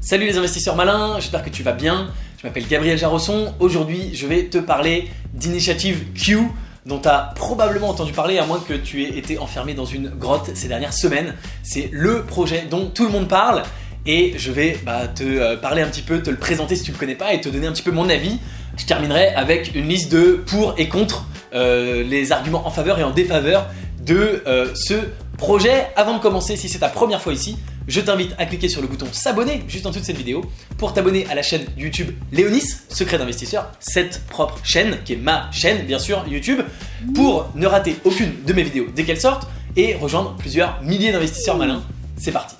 Salut les investisseurs malins, j'espère que tu vas bien. Je m'appelle Gabriel Jarosson. Aujourd'hui, je vais te parler d'initiative Q dont tu as probablement entendu parler à moins que tu aies été enfermé dans une grotte ces dernières semaines. C'est le projet dont tout le monde parle et je vais te parler un petit peu, te le présenter si tu ne le connais pas et te donner un petit peu mon avis. Je terminerai avec une liste de pour et contre, les arguments en faveur et en défaveur de ce projet. Avant de commencer, si c'est ta première fois ici, je t'invite à cliquer sur le bouton s'abonner juste en dessous de cette vidéo pour t'abonner à la chaîne YouTube Léonis, Secret d'investisseur, cette propre chaîne qui est ma chaîne bien sûr YouTube, pour ne rater aucune de mes vidéos dès qu'elles sortent et rejoindre plusieurs milliers d'investisseurs malins. C'est parti.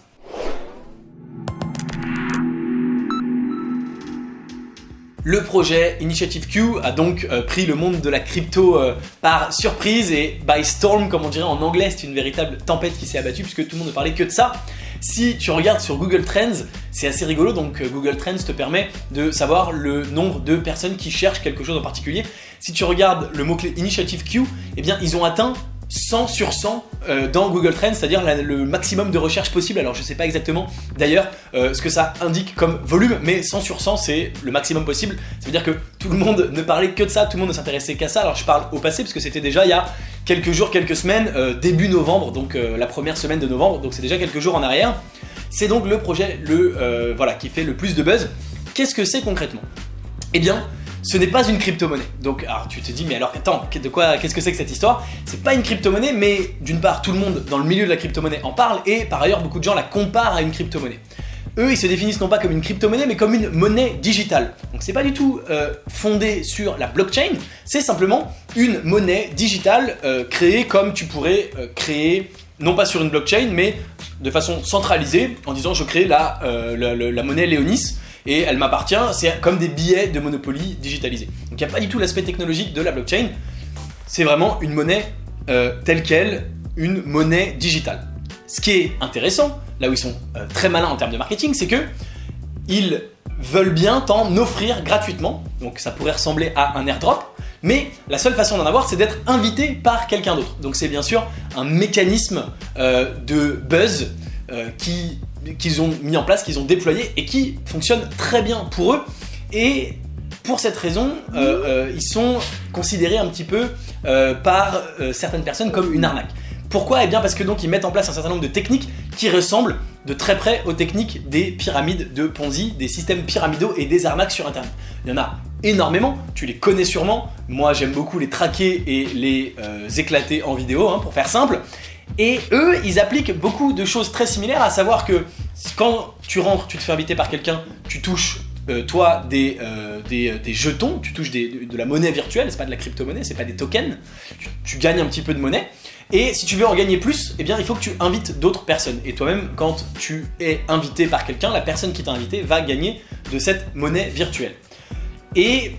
Le projet Initiative Q a donc pris le monde de la crypto par surprise et by storm comme on dirait en anglais. C'est une véritable tempête qui s'est abattue puisque tout le monde ne parlait que de ça. Si tu regardes sur Google Trends, c'est assez rigolo, donc Google Trends te permet de savoir le nombre de personnes qui cherchent quelque chose en particulier. Si tu regardes le mot-clé Initiative Q, eh bien ils ont atteint 100 sur 100 dans Google Trends, c'est-à-dire le maximum de recherche possible. Alors je sais pas exactement d'ailleurs ce que ça indique comme volume, mais 100 sur 100 c'est le maximum possible. Ça veut dire que tout le monde ne parlait que de ça, tout le monde ne s'intéressait qu'à ça. Alors je parle au passé parce que c'était déjà il y a quelques jours, quelques semaines, début novembre, donc la première semaine de novembre, donc c'est déjà quelques jours en arrière. C'est donc le projet qui fait le plus de buzz. Qu'est-ce que c'est concrètement ? Eh bien, ce n'est pas une crypto-monnaie. Donc, alors tu te dis, mais alors attends, qu'est-ce que c'est que cette histoire ? C'est pas une crypto-monnaie, mais d'une part, tout le monde dans le milieu de la crypto-monnaie en parle, et par ailleurs, beaucoup de gens la comparent à une crypto-monnaie. Eux, ils se définissent non pas comme une crypto-monnaie, mais comme une monnaie digitale. Donc c'est pas du tout fondé sur la blockchain, c'est simplement une monnaie digitale créée comme tu pourrais créer, non pas sur une blockchain, mais de façon centralisée, en disant je crée la monnaie Léonis, et elle m'appartient, c'est comme des billets de Monopoly digitalisés. Donc il n'y a pas du tout l'aspect technologique de la blockchain, c'est vraiment une monnaie telle qu'elle, une monnaie digitale. Ce qui est intéressant, là où ils sont très malins en termes de marketing, c'est que ils veulent bien t'en offrir gratuitement, donc ça pourrait ressembler à un airdrop, mais la seule façon d'en avoir, c'est d'être invité par quelqu'un d'autre. Donc c'est bien sûr un mécanisme de buzz qu'ils ont mis en place, qu'ils ont déployé et qui fonctionne très bien pour eux. Et pour cette raison, ils sont considérés un petit peu par certaines personnes comme une arnaque. Pourquoi ? Eh bien parce que donc ils mettent en place un certain nombre de techniques qui ressemblent de très près aux techniques des pyramides de Ponzi, des systèmes pyramidaux et des arnaques sur internet. Il y en a énormément, tu les connais sûrement. Moi j'aime beaucoup les traquer et les éclater en vidéo, pour faire simple. Et eux, ils appliquent beaucoup de choses très similaires, à savoir que quand tu rentres, tu te fais inviter par quelqu'un, tu touches toi des jetons, tu touches de la monnaie virtuelle, c'est pas de la crypto-monnaie, c'est pas des tokens, tu gagnes un petit peu de monnaie. Et si tu veux en gagner plus, eh bien il faut que tu invites d'autres personnes. Et toi-même, quand tu es invité par quelqu'un, la personne qui t'a invité va gagner de cette monnaie virtuelle. Et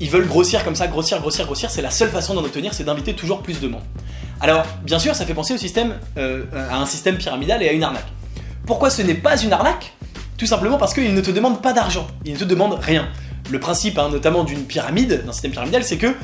ils veulent grossir comme ça, grossir, c'est la seule façon d'en obtenir, c'est d'inviter toujours plus de monde. Alors, bien sûr, ça fait penser à un système pyramidal et à une arnaque. Pourquoi ce n'est pas une arnaque ? Tout simplement parce qu'ils ne te demandent pas d'argent, ils ne te demandent rien. Le principe, notamment d'une pyramide, d'un système pyramidal, c'est que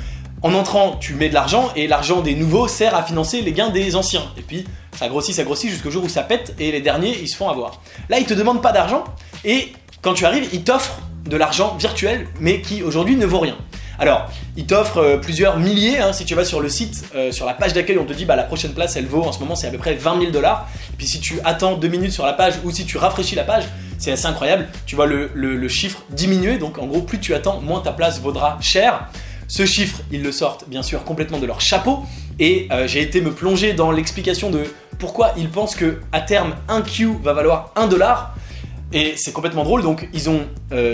en entrant, tu mets de l'argent et l'argent des nouveaux sert à financer les gains des anciens. Et puis, ça grossit jusqu'au jour où ça pète et les derniers, ils se font avoir. Là, ils te demandent pas d'argent et quand tu arrives, ils t'offrent de l'argent virtuel, mais qui aujourd'hui ne vaut rien. Alors, ils t'offrent plusieurs milliers, si tu vas sur le site, sur la page d'accueil, on te dit la prochaine place elle vaut en ce moment c'est à peu près 20 000 $. Et puis si tu attends 2 minutes sur la page ou si tu rafraîchis la page, c'est assez incroyable, tu vois le chiffre diminuer, donc en gros plus tu attends, moins ta place vaudra cher. Ce chiffre, ils le sortent bien sûr complètement de leur chapeau et j'ai été me plonger dans l'explication de pourquoi ils pensent que à terme un Q va valoir 1 $. Et c'est complètement drôle, donc ils ont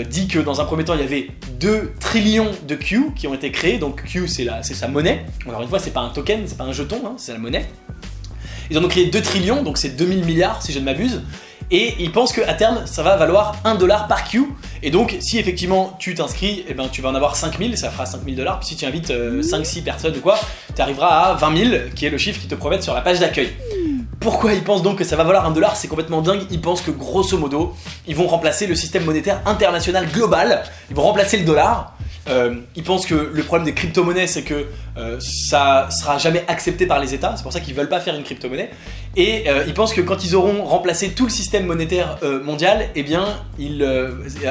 dit que dans un premier temps il y avait 2 trillions de Q qui ont été créés, donc Q c'est sa monnaie, encore une fois c'est pas un token, c'est pas un jeton, c'est la monnaie. Ils en ont créé 2 trillions, donc c'est 2000 milliards si je ne m'abuse, et ils pensent qu'à terme ça va valoir 1 $ par Q, et donc si effectivement tu t'inscris, eh ben, tu vas en avoir 5000, ça fera 5000 $, puis si tu invites 5-6 personnes ou quoi, tu arriveras à 20 000, qui est le chiffre qu'ils te promettent sur la page d'accueil. Pourquoi ils pensent donc que ça va valoir 1 $? C'est complètement dingue. Ils pensent que grosso modo, ils vont remplacer le système monétaire international global. Ils vont remplacer le dollar. Ils pensent que le problème des crypto-monnaies, c'est que ça sera jamais accepté par les États. C'est pour ça qu'ils veulent pas faire une crypto-monnaie. Et ils pensent que quand ils auront remplacé tout le système monétaire mondial, eh bien,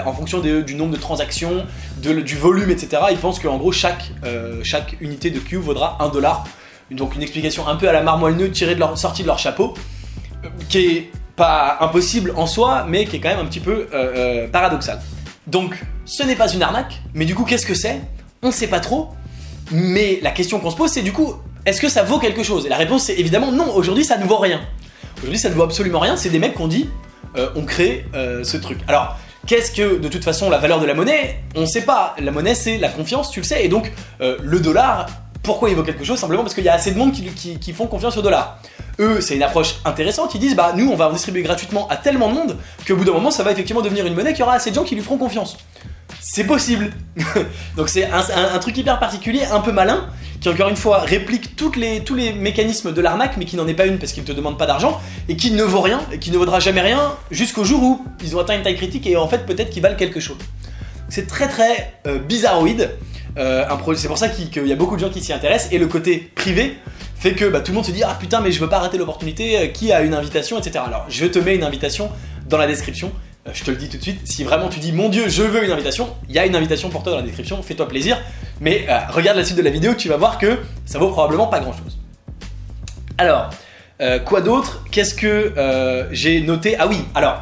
en fonction du nombre de transactions, du volume, etc., ils pensent qu'en gros, chaque unité de Q vaudra $1. Donc une explication un peu à la marmoille sortie de leur chapeau, qui est pas impossible en soi, mais qui est quand même un petit peu paradoxale. Donc, ce n'est pas une arnaque, mais du coup, qu'est-ce que c'est? On sait pas trop, mais la question qu'on se pose, c'est du coup, est-ce que ça vaut quelque chose? Et la réponse, c'est évidemment non, aujourd'hui, ça ne vaut rien. Aujourd'hui, ça ne vaut absolument rien, c'est des mecs qui ont dit, on crée ce truc. Alors, qu'est-ce que, de toute façon, la valeur de la monnaie? On sait pas. La monnaie, c'est la confiance, tu le sais, et donc, le dollar, pourquoi il vaut quelque chose? Simplement parce qu'il y a assez de monde qui font confiance au dollar. Eux, c'est une approche intéressante, ils disent bah nous on va en distribuer gratuitement à tellement de monde qu'au bout d'un moment ça va effectivement devenir une monnaie qu'il y aura assez de gens qui lui feront confiance. C'est possible. Donc c'est un truc hyper particulier, un peu malin, qui encore une fois réplique tous les mécanismes de l'arnaque, mais qui n'en est pas une parce qu'il ne te demande pas d'argent, et qui ne vaut rien, et qui ne vaudra jamais rien jusqu'au jour où ils ont atteint une taille critique et en fait peut-être qu'ils valent quelque chose. C'est très très bizarroïde. C'est pour ça qu'il y a beaucoup de gens qui s'y intéressent, et le côté privé fait que tout le monde se dit ah putain mais je veux pas rater l'opportunité, qui a une invitation, etc. Alors je te mets une invitation dans la description, je te le dis tout de suite, si vraiment tu dis mon dieu je veux une invitation, il y a une invitation pour toi dans la description, fais-toi plaisir, mais regarde la suite de la vidéo, tu vas voir que ça vaut probablement pas grand chose. Alors, quoi d'autre? Qu'est-ce que j'ai noté? Ah oui, alors,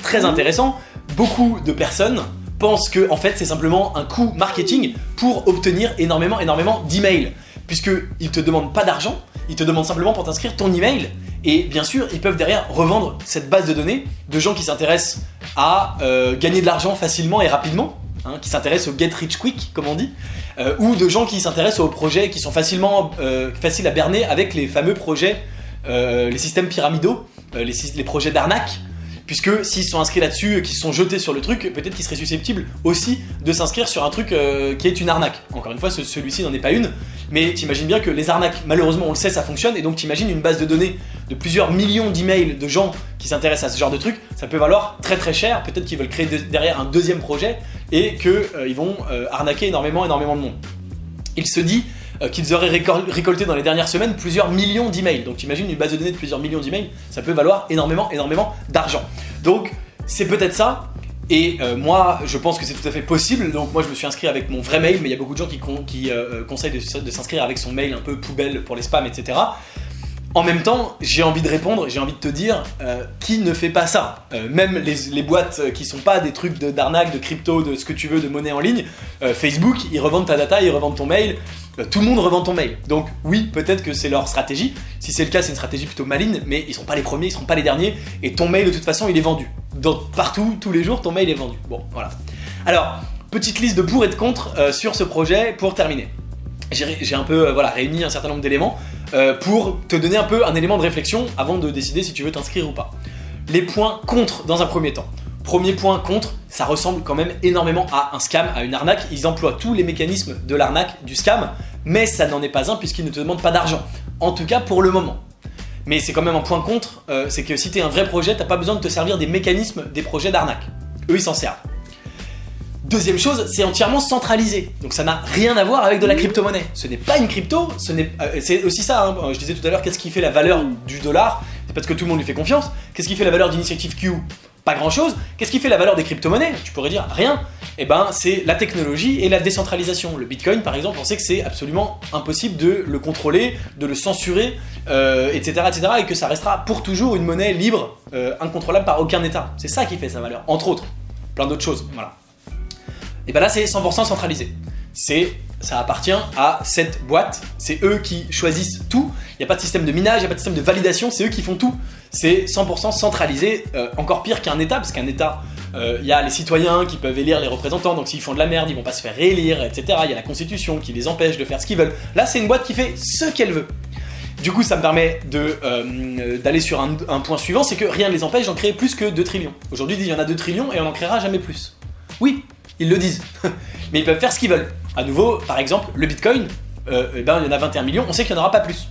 très intéressant, beaucoup de personnes pensent que en fait c'est simplement un coup marketing pour obtenir énormément d'emails. Puisqu'ils te demandent pas d'argent, ils te demandent simplement pour t'inscrire ton email. Et bien sûr, ils peuvent derrière revendre cette base de données de gens qui s'intéressent à gagner de l'argent facilement et rapidement, hein, qui s'intéressent au get rich quick, comme on dit, ou de gens qui s'intéressent aux projets qui sont faciles à berner avec les fameux projets, les systèmes pyramidaux, les projets d'arnaque. Puisque s'ils sont inscrits là-dessus, qu'ils se sont jetés sur le truc, peut-être qu'ils seraient susceptibles aussi de s'inscrire sur un truc qui est une arnaque. Encore une fois, celui-ci n'en est pas une, mais t'imagines bien que les arnaques, malheureusement on le sait, ça fonctionne, et donc t'imagines une base de données de plusieurs millions d'emails de gens qui s'intéressent à ce genre de truc, ça peut valoir très très cher, peut-être qu'ils veulent créer derrière un deuxième projet, et qu'ils vont arnaquer énormément de monde. Il se dit qu'ils auraient récolté dans les dernières semaines plusieurs millions d'emails. Donc t'imagines une base de données de plusieurs millions d'emails, ça peut valoir énormément d'argent. Donc c'est peut-être ça, et moi je pense que c'est tout à fait possible. Donc moi je me suis inscrit avec mon vrai mail, mais il y a beaucoup de gens qui conseillent de s'inscrire avec son mail un peu poubelle pour les spams, etc. En même temps, j'ai envie de répondre, j'ai envie de te dire, qui ne fait pas ça? Même les boîtes qui sont pas des trucs d'arnaque, de crypto, de ce que tu veux, de monnaie en ligne, Facebook, ils revendent ta data, ils revendent ton mail, tout le monde revend ton mail. Donc oui, peut-être que c'est leur stratégie. Si c'est le cas, c'est une stratégie plutôt maligne, mais ils seront pas les premiers, ils seront pas les derniers, et ton mail de toute façon, il est vendu. Donc partout, tous les jours, ton mail est vendu. Bon, voilà. Alors, petite liste de pour et de contre sur ce projet pour terminer. J'ai un peu réuni un certain nombre d'éléments pour te donner un peu un élément de réflexion avant de décider si tu veux t'inscrire ou pas. Les points contre dans un premier temps. Premier point contre, ça ressemble quand même énormément à un scam, à une arnaque. Ils emploient tous les mécanismes de l'arnaque, du scam, mais ça n'en est pas un puisqu'ils ne te demandent pas d'argent. En tout cas pour le moment. Mais c'est quand même un point contre, c'est que si tu es un vrai projet, t'as pas besoin de te servir des mécanismes des projets d'arnaque. Eux ils s'en servent. Deuxième chose, c'est entièrement centralisé. Donc ça n'a rien à voir avec de la crypto-monnaie. Ce n'est pas une crypto, c'est aussi ça, hein. Je disais tout à l'heure, qu'est-ce qui fait la valeur du dollar? C'est parce que tout le monde lui fait confiance. Qu'est-ce qui fait la valeur d'Initiative Q? Pas grand-chose. Qu'est-ce qui fait la valeur des crypto-monnaies? Tu pourrais dire rien. Eh ben, c'est la technologie et la décentralisation. Le Bitcoin, par exemple, on sait que c'est absolument impossible de le contrôler, de le censurer, etc., et que ça restera pour toujours une monnaie libre, incontrôlable par aucun État. C'est ça qui fait sa valeur, entre autres. Plein d'autres choses, voilà. Et ben là, c'est 100% centralisé. Ça appartient à cette boîte, c'est eux qui choisissent tout, il n'y a pas de système de minage, il n'y a pas de système de validation, c'est eux qui font tout. C'est 100% centralisé, encore pire qu'un État, parce qu'un État, il y a les citoyens qui peuvent élire les représentants, donc s'ils font de la merde, ils vont pas se faire réélire, etc. Il y a la Constitution qui les empêche de faire ce qu'ils veulent. Là, c'est une boîte qui fait ce qu'elle veut. Du coup, ça me permet d'aller sur un point suivant, c'est que rien ne les empêche d'en créer plus que 2 trillions. Aujourd'hui, il y en a 2 trillions et on n'en créera jamais plus. Oui, ils le disent, mais ils peuvent faire ce qu'ils veulent. À nouveau, par exemple, le Bitcoin, il y en a 21 millions, on sait qu'il n'y en aura pas plus.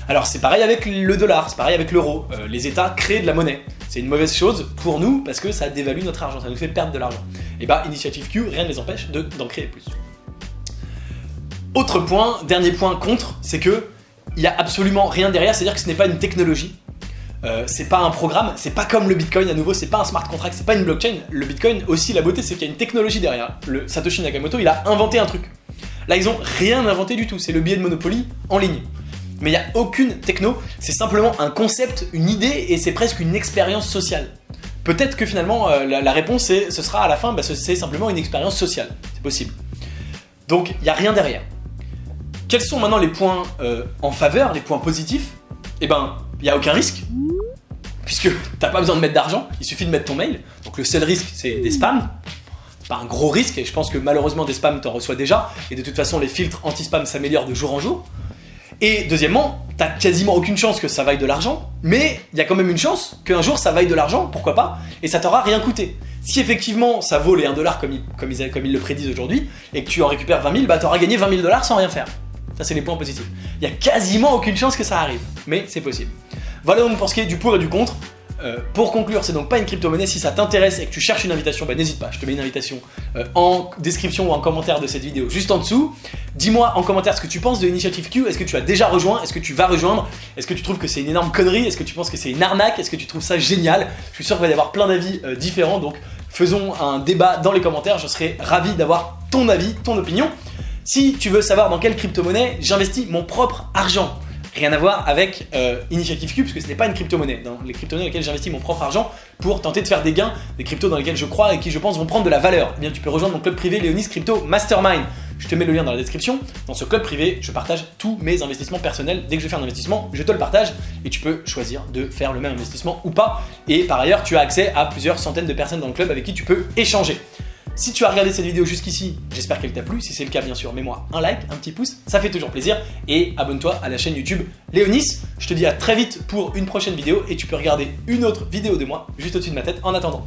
Alors c'est pareil avec le dollar, c'est pareil avec l'euro, les États créent de la monnaie. C'est une mauvaise chose pour nous parce que ça dévalue notre argent, ça nous fait perdre de l'argent. Et Initiative Q, rien ne les empêche d'en créer plus. Autre point, dernier point contre, c'est que il n'y a absolument rien derrière, c'est-à-dire que ce n'est pas une technologie. c'est pas un programme, c'est pas comme le Bitcoin à nouveau, c'est pas un smart contract, c'est pas une blockchain. Le Bitcoin aussi, la beauté, c'est qu'il y a une technologie derrière. Le Satoshi Nakamoto, il a inventé un truc. Là, ils ont rien inventé du tout, c'est le billet de Monopoly en ligne. Mais il n'y a aucune techno, c'est simplement un concept, une idée, et c'est presque une expérience sociale. Peut-être que finalement, la réponse, ce sera à la fin, c'est simplement une expérience sociale. C'est possible. Donc, il n'y a rien derrière. Quels sont maintenant les points en faveur, les points positifs? Eh ben, il n'y a aucun risque, puisque t'as pas besoin de mettre d'argent, il suffit de mettre ton mail. Donc le seul risque, c'est des spams. C'est pas un gros risque, et je pense que malheureusement des spams t'en reçois déjà, et de toute façon les filtres anti-spam s'améliorent de jour en jour. Et deuxièmement, t'as quasiment aucune chance que ça vaille de l'argent, mais il y a quand même une chance qu'un jour ça vaille de l'argent, pourquoi pas, et ça t'aura rien coûté. Si effectivement ça vaut les 1$ comme ils le prédisent aujourd'hui, et que tu en récupères 20 000, bah t'auras gagné 20 000$ sans rien faire. Ça c'est les points positifs. Il y a quasiment aucune chance que ça arrive, mais c'est possible. Voilà donc pour ce qui est du pour et du contre. Pour conclure, c'est donc pas une crypto-monnaie. Si ça t'intéresse et que tu cherches une invitation, bah n'hésite pas, je te mets une invitation en description ou en commentaire de cette vidéo juste en dessous. Dis-moi en commentaire ce que tu penses de Initiative Q. Est-ce que tu as déjà rejoint? Est-ce que tu vas rejoindre? Est-ce que tu trouves que c'est une énorme connerie? Est-ce que tu penses que c'est une arnaque? Est-ce que tu trouves ça génial? Je suis sûr qu'il va y avoir plein d'avis différents, donc faisons un débat dans les commentaires. Je serais ravi d'avoir ton avis, ton opinion. Si tu veux savoir dans quelle crypto-monnaie j'investis mon propre argent, rien à voir avec Initiative Q, parce que ce n'est pas une crypto-monnaie. Dans les crypto-monnaies dans lesquelles j'investis mon propre argent pour tenter de faire des gains, des cryptos dans lesquels je crois et qui je pense vont prendre de la valeur, eh bien tu peux rejoindre mon club privé Léonis Crypto Mastermind. Je te mets le lien dans la description. Dans ce club privé, je partage tous mes investissements personnels. Dès que je fais un investissement, je te le partage et tu peux choisir de faire le même investissement ou pas. Et par ailleurs, tu as accès à plusieurs centaines de personnes dans le club avec qui tu peux échanger. Si tu as regardé cette vidéo jusqu'ici, j'espère qu'elle t'a plu. Si c'est le cas, bien sûr, mets-moi un like, un petit pouce, ça fait toujours plaisir. Et abonne-toi à la chaîne YouTube Léonis. Je te dis à très vite pour une prochaine vidéo et tu peux regarder une autre vidéo de moi juste au-dessus de ma tête en attendant.